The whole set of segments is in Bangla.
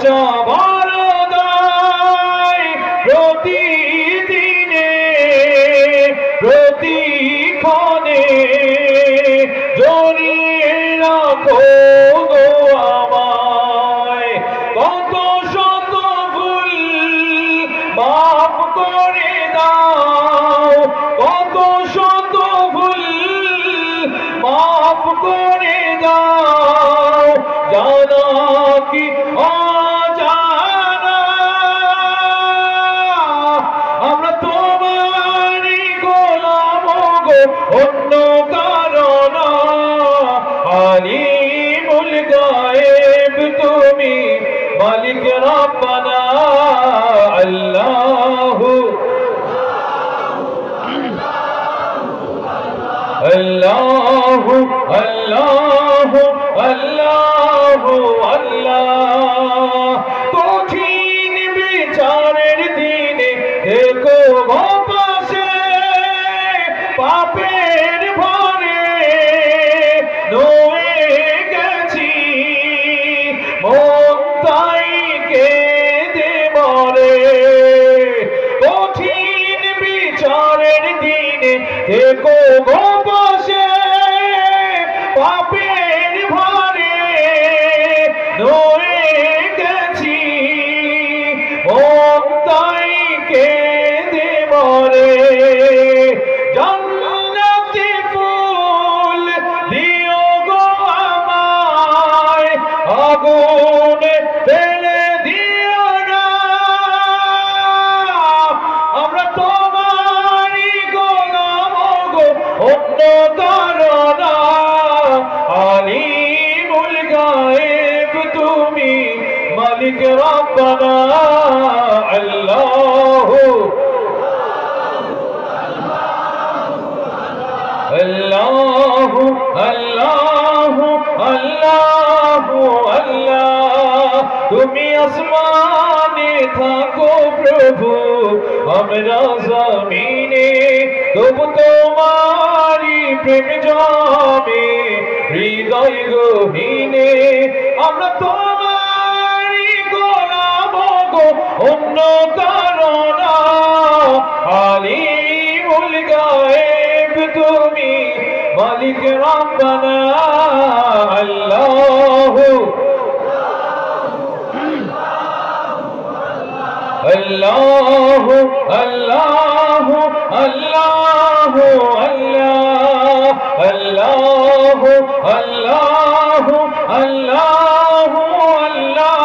জবরদাই প্রতিদিনে প্রতিক্ষণে জড়িয়ে রাখো গো আমায়। কত শত ভুল মাফ করে দাও, কত শত ভুল মাফ করে দাও, জানা কি অজানা আমরা তোমারই গোলাম গো, অন্য কারণ আলিমুল গায়েব তুমি মালিক রব্বানা আল্লাহু আল্লাহু আল্লাহু আল্লাহু আল্লাহ। কঠিন বিচারের দিনে দেখো গো পাশে, পাপের ভরে নয়ে গেছি মন তাই কেঁদে মরে। কঠিন বিচারের দিনে দেখো গো পাশে, পাপের ভরে নয়ে গেছি মন তাই কেঁদে মরে। জান্নাতি ফুল দিও গো আমায়, আগুনে ফেলে দিও না, আমরা তোমারই গোলাম গো, অন্য কারণ আলিমুল গায়েব তুমি মালিক রব্বানা আল্লাহু আল্লাহু আল্লাহু আল্লাহু আল্লাহ। তুমি আসমানে থাকো প্রভু, আমরা জমিনে তবু তোমারি প্রেম জমে হৃদয় গহীনে। আমরা তোমারি গোলাম গো, অন্য কারণ আলিমুল গায়েব তুমি মালিক রব্বানা আল্লাহু আল্লাহু আল্লাহু আল্লাহু আল্লাহ আল্লাহু আল্লাহু আল্লাহু আল্লাহ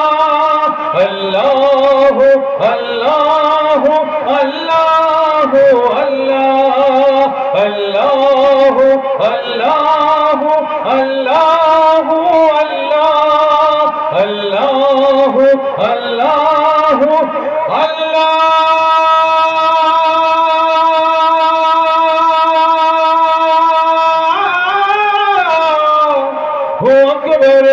আল্লাহু আল্লাহু আল্লাহ আল্লাহু আল্লাহু আল্লাহু আল্লাহ আল্লাহু আল্লাহু আল্লাহু আকবার।